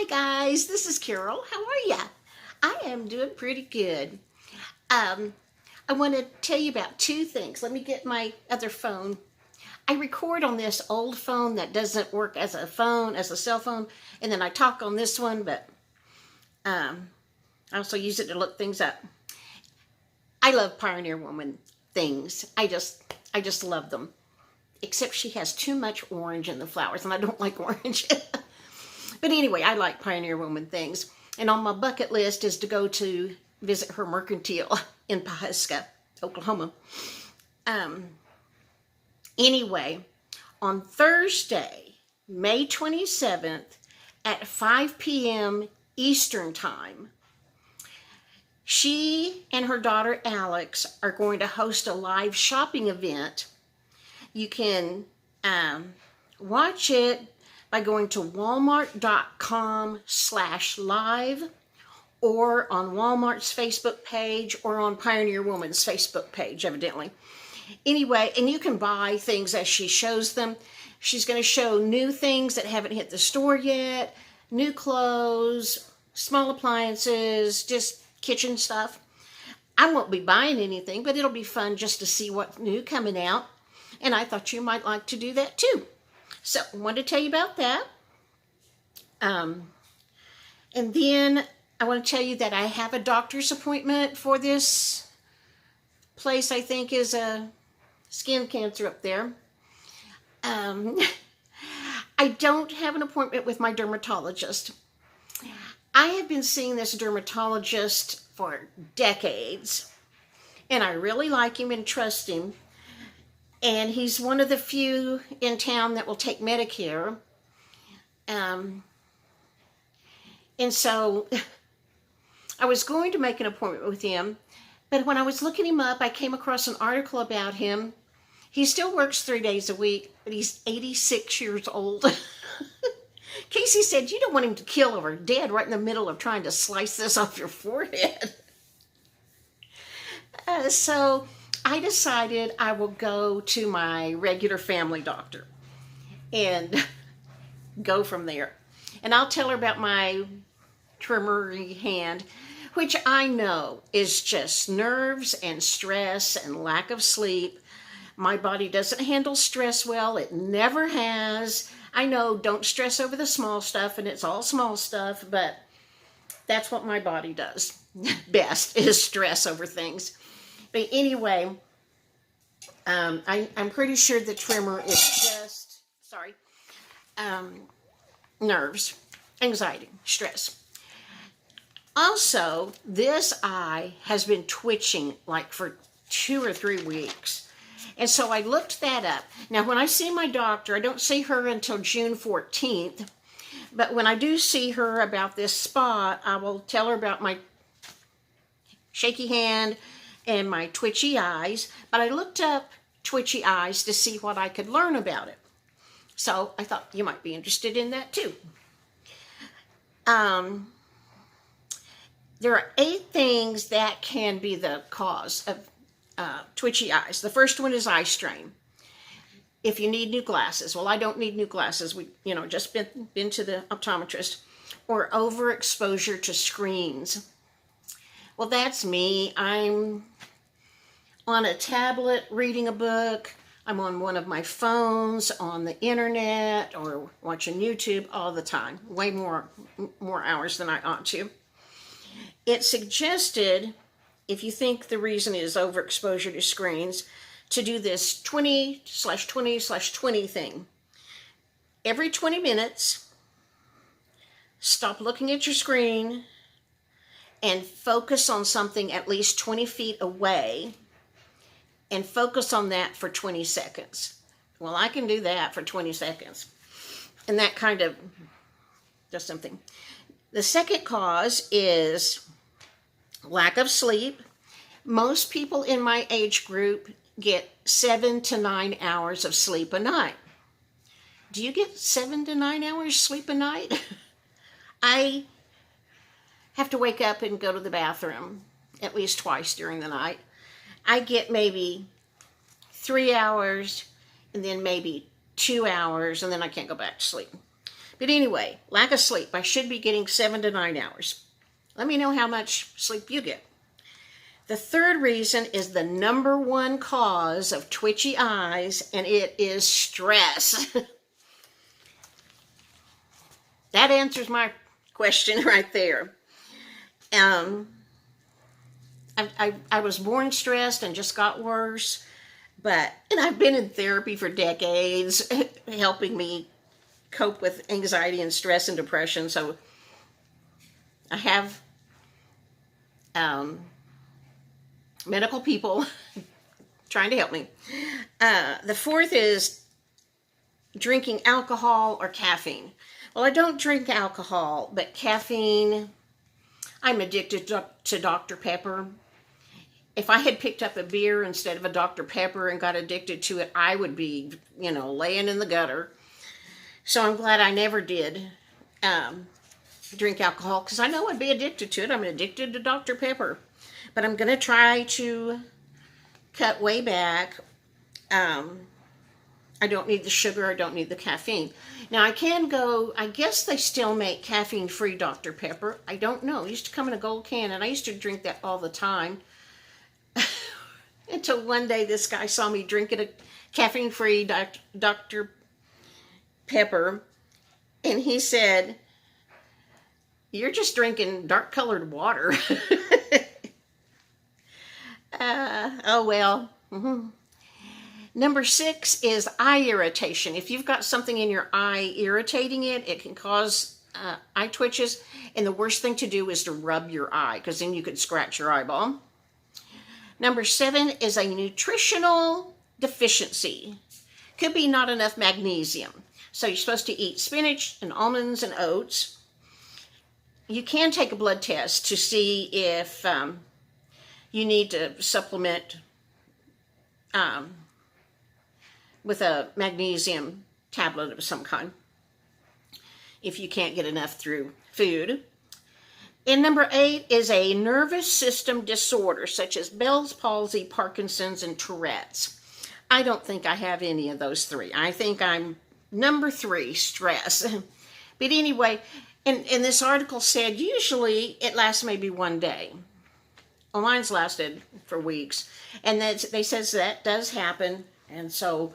Hi guys, this is Carol. How are ya? I am doing pretty good. I want to tell you about two things. Let me get my other phone. I record on this old phone that doesn't work as a phone, as a cell phone, and then I talk on this one, but I also use it to look things up. I love Pioneer Woman things. I just love them. Except she has too much orange in the flowers, and I don't like orange. But anyway, I like Pioneer Woman things. And on my bucket list is to go to visit her mercantile in Pahuska, Oklahoma. Anyway, on Thursday, May 27th at 5 p.m. Eastern Time, she and her daughter Alex are going to host a live shopping event. You can watch it by going to walmart.com/live or on Walmart's Facebook page or on Pioneer Woman's Facebook page, evidently. Anyway, and you can buy things as she shows them. She's going to show new things that haven't hit the store yet, new clothes, small appliances, just kitchen stuff. I won't be buying anything, but it'll be fun just to see what's new coming out. And I thought you might like to do that too. So I wanted to tell you about that. And then I want to tell you that I have a doctor's appointment for this place I think is a skin cancer up there. I don't have an appointment with my dermatologist. I have been seeing this dermatologist for decades, and I really like him and trust him. And he's one of the few in town that will take Medicare. And so I was going to make an appointment with him, but when I was looking him up, I came across an article about him. He still works 3 days a week, but he's 86 years old. Casey said, you don't want him to kill over dead right in the middle of trying to slice this off your forehead. So I decided I will go to my regular family doctor and go from there. And I'll tell her about my tremory hand, which I know is just nerves and stress and lack of sleep. My body doesn't handle stress well. It never has. I know, don't stress over the small stuff, and it's all small stuff, but that's what my body does best, is stress over things. But anyway, I'm pretty sure the tremor is just, nerves, anxiety, stress. Also, this eye has been twitching like for 2 or 3 weeks. And so I looked that up. Now, when I see my doctor, I don't see her until June 14th. But when I do see her about this spot, I will tell her about my shaky hand and my twitchy eyes. But I looked up twitchy eyes to see what I could learn about it. So I thought you might be interested in that too. There are 8 things that can be the cause of twitchy eyes. The first one is eye strain. If you need new glasses, well, I don't need new glasses. We, just been to the optometrist. Or overexposure to screens. Well, that's me. I'm on a tablet reading a book. I'm on one of my phones, on the internet, or watching YouTube all the time. Way more hours than I ought to. It suggested, if you think the reason is overexposure to screens, to do this 20/20/20 thing. Every 20 minutes, stop looking at your screen and focus on something at least 20 feet away and focus on that for 20 seconds. Well, I can do that for 20 seconds. And that kind of does something. The second cause is lack of sleep. Most people in my age group get 7 to 9 hours of sleep a night. Do you get 7 to 9 hours sleep a night? I have to wake up and go to the bathroom at least twice during the night. I get maybe 3 hours and then maybe 2 hours, and then I can't go back to sleep. But anyway, lack of sleep. I should be getting 7 to 9 hours. Let me know how much sleep you get. The third reason is the number one cause of twitchy eyes, and it is stress. That answers my question right there. I was born stressed and just got worse, and I've been in therapy for decades, helping me cope with anxiety and stress and depression. So I have medical people trying to help me. The fourth is drinking alcohol or caffeine. Well, I don't drink alcohol, but caffeine, I'm addicted to Dr. Pepper. If I had picked up a beer instead of a Dr. Pepper and got addicted to it, I would be, laying in the gutter. So I'm glad I never did drink alcohol, because I know I'd be addicted to it. I'm addicted to Dr. Pepper. But I'm going to try to cut way back. I don't need the sugar. I don't need the caffeine. Now, I guess they still make caffeine-free Dr. Pepper. I don't know. It used to come in a gold can, and I used to drink that all the time. Until one day this guy saw me drinking a caffeine-free Dr. Pepper, and he said, "You're just drinking dark-colored water." Oh well. Mm-hmm. Number 6 is eye irritation. If you've got something in your eye irritating it, it can cause eye twitches. And the worst thing to do is to rub your eye, because then you could scratch your eyeball. Number 7 is a nutritional deficiency. Could be not enough magnesium. So you're supposed to eat spinach and almonds and oats. You can take a blood test to see if you need to supplement with a magnesium tablet of some kind if you can't get enough through food. And number 8 is a nervous system disorder, such as Bell's palsy, Parkinson's, and Tourette's. I don't think I have any of those 3. I think I'm number 3, stress. But anyway, and this article said usually it lasts maybe one day. Well, mine's lasted for weeks. And they says that does happen. And so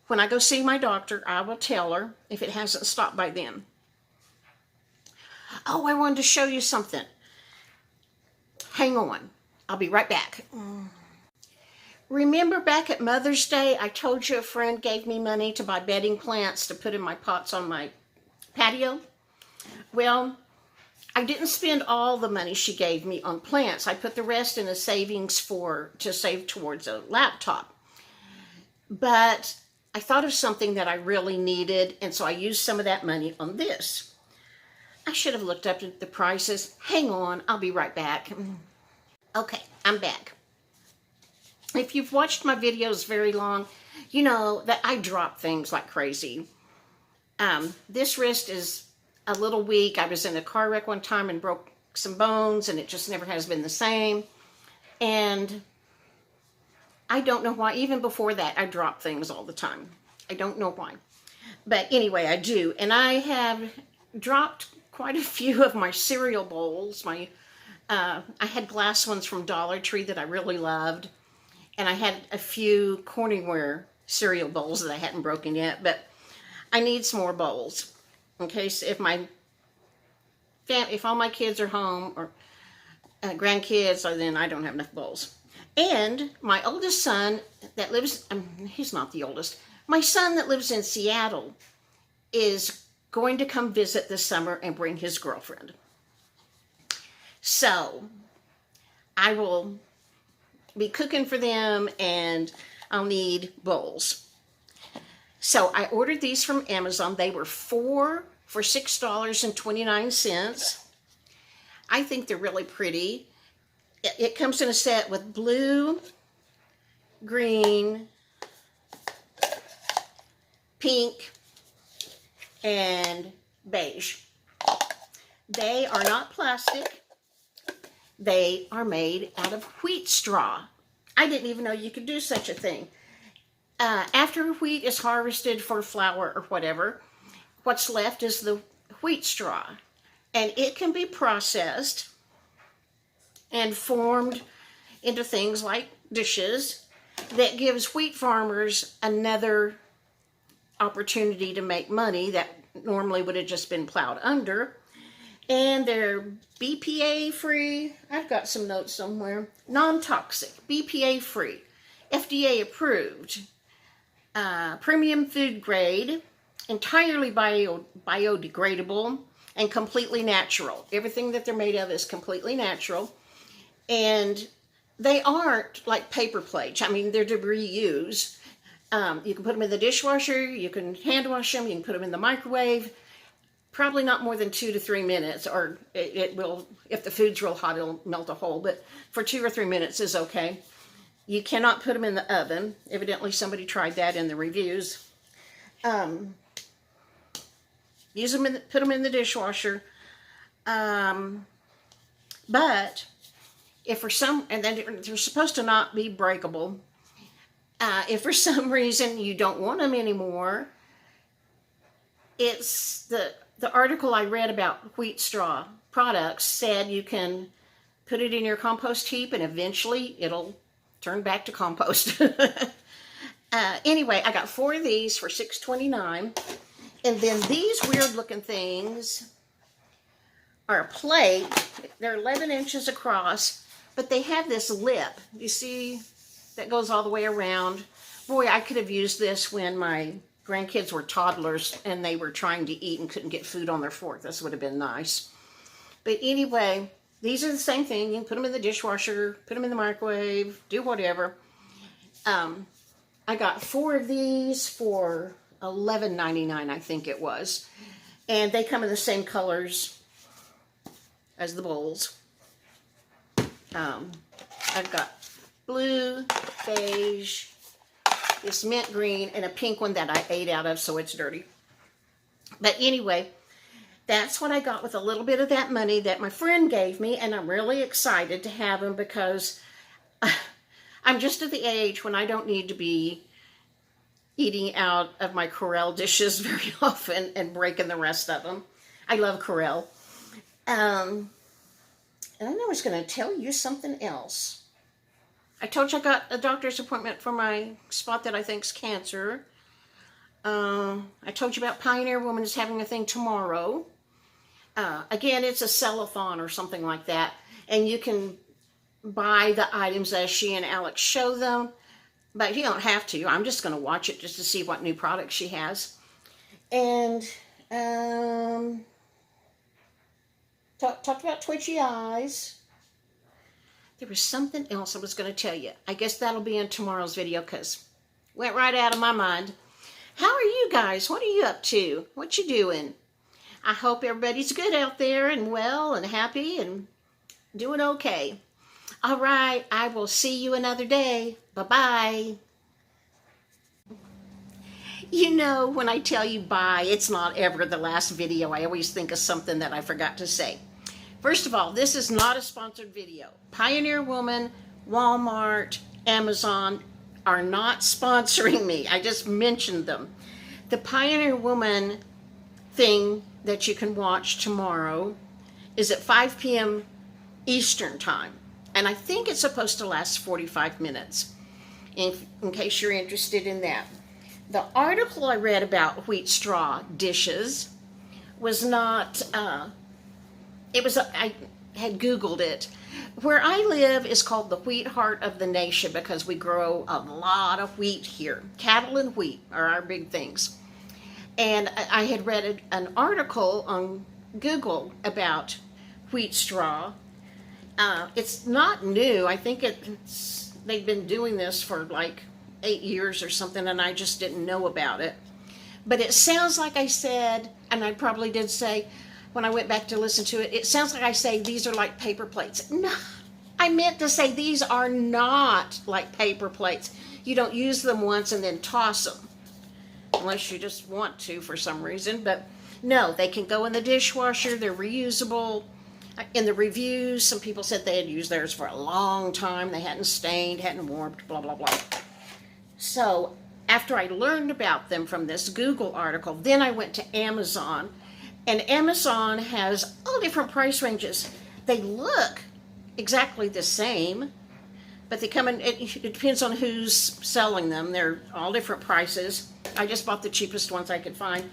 when I go see my doctor, I will tell her if it hasn't stopped by then. Oh, I wanted to show you something. Hang on. I'll be right back. Remember back at Mother's Day, I told you a friend gave me money to buy bedding plants to put in my pots on my patio? Well, I didn't spend all the money she gave me on plants. I put the rest in a savings to save towards a laptop. But I thought of something that I really needed, and so I used some of that money on this. I should have looked up at the prices. Hang on, I'll be right back. Okay, I'm back. If you've watched my videos very long, you know that I drop things like crazy. This wrist is a little weak. I was in a car wreck one time and broke some bones, and it just never has been the same. And I don't know why. Even before that, I drop things all the time. I don't know why. But anyway, I do. And I have dropped quite a few of my cereal bowls. I had glass ones from Dollar Tree that I really loved. And I had a few Corningware cereal bowls that I hadn't broken yet. But I need some more bowls. In case if all my kids are home or grandkids, then I don't have enough bowls. And my oldest son that lives, he's not the oldest, my son that lives in Seattle is going to come visit this summer and bring his girlfriend. So I will be cooking for them, and I'll need bowls. So I ordered these from Amazon. They were 4 for $6.29. I think they're really pretty. It comes in a set with blue, green, pink, and beige. They are not plastic. They are made out of wheat straw. I didn't even know you could do such a thing. After wheat is harvested for flour or whatever, what's left is the wheat straw. And it can be processed and formed into things like dishes that gives wheat farmers another opportunity to make money that normally would have just been plowed under. And they're BPA free. I've got some notes somewhere. Non-toxic, BPA free, FDA approved, premium food grade, entirely biodegradable, and completely natural. Everything that they're made of is completely natural. And they aren't like paper plates. I mean, they're to reuse. You can put them in the dishwasher, you can hand wash them, you can put them in the microwave. Probably not more than 2 to 3 minutes, or it will, if the food's real hot, it'll melt a hole, but for 2 or 3 minutes is okay. You cannot put them in the oven. Evidently somebody tried that in the reviews. Use them, put them in the dishwasher. But if for some, and then they're supposed to not be breakable. If for some reason you don't want them anymore, it's the article I read about wheat straw products said you can put it in your compost heap and eventually it'll turn back to compost. Anyway, I got 4 of these for $6.29. And then these weird looking things are a plate. They're 11 inches across, but they have this lip. You see, that goes all the way around. Boy, I could have used this when my grandkids were toddlers and they were trying to eat and couldn't get food on their fork. This would have been nice. But anyway, these are the same thing. You can put them in the dishwasher, put them in the microwave, do whatever. I got 4 of these for $11.99, I think it was. And they come in the same colors as the bowls. I've got blue, beige, this mint green, and a pink one that I ate out of, so it's dirty. But anyway, that's what I got with a little bit of that money that my friend gave me, and I'm really excited to have them because I'm just at the age when I don't need to be eating out of my Corelle dishes very often and breaking the rest of them. I love Corelle. And I was going to tell you something else. I told you I got a doctor's appointment for my spot that I think's cancer. I told you about Pioneer Woman is having a thing tomorrow. Again, it's a sell-a-thon or something like that. And you can buy the items as she and Alex show them. But you don't have to. I'm just going to watch it just to see what new products she has. And talked about twitchy eyes. There was something else I was going to tell you. I guess that'll be in tomorrow's video because it went right out of my mind. How are you guys? What are you up to? What you doing? I hope everybody's good out there and well and happy and doing okay. All right, I will see you another day. Bye-bye. You know, when I tell you bye, it's not ever the last video. I always think of something that I forgot to say. First of all, this is not a sponsored video. Pioneer Woman, Walmart, Amazon are not sponsoring me. I just mentioned them. The Pioneer Woman thing that you can watch tomorrow is at 5 p.m. Eastern time. And I think it's supposed to last 45 minutes, in case you're interested in that. The article I read about wheat straw dishes was not, I had Googled it. Where I live is called the wheat heart of the nation because we grow a lot of wheat here. Cattle and wheat are our big things. And I had read an article on Google about wheat straw. It's not new. I think they've been doing this for like 8 years or something, and I just didn't know about it. But it sounds like I said, and I probably did say when I went back to listen to it, it sounds like I say these are like paper plates. No, I meant to say these are not like paper plates. You don't use them once and then toss them, unless you just want to for some reason. But no, they can go in the dishwasher. They're reusable. In the reviews, some people said they had used theirs for a long time. They hadn't stained, hadn't warped, blah, blah, blah. So after I learned about them from this Google article, then I went to Amazon, and Amazon has all different price ranges. They look exactly the same, but they come in, it depends on who's selling them. They're all different prices. I just bought the cheapest ones I could find.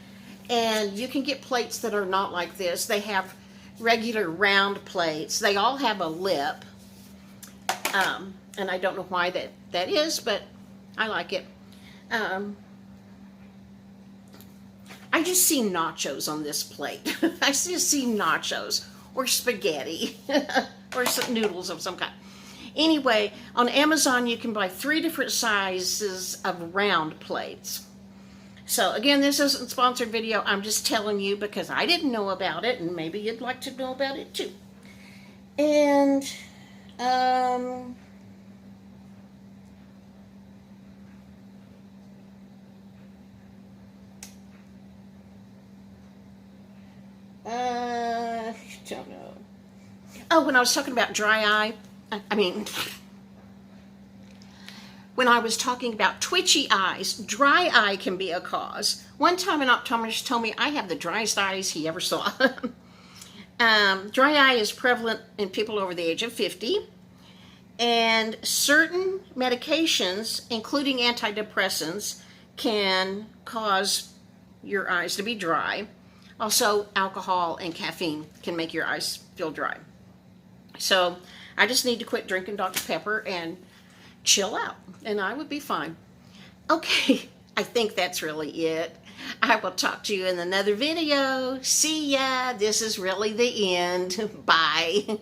And you can get plates that are not like this. They have regular round plates. They all have a lip. And I don't know why that is, but I like it. I just see nachos on this plate. I just see nachos or spaghetti or some noodles of some kind. Anyway, on Amazon you can buy 3 different sizes of round plates. So again, this isn't a sponsored video. I'm just telling you because I didn't know about it, and maybe you'd like to know about it too. And don't know. Oh, when I was talking about dry eye, when I was talking about twitchy eyes, dry eye can be a cause. One time an optometrist told me I have the driest eyes he ever saw. Dry eye is prevalent in people over the age of 50, and certain medications, including antidepressants, can cause your eyes to be dry. Also, alcohol and caffeine can make your eyes feel dry. So I just need to quit drinking Dr. Pepper and chill out, and I would be fine. Okay, I think that's really it. I will talk to you in another video. See ya. This is really the end. Bye.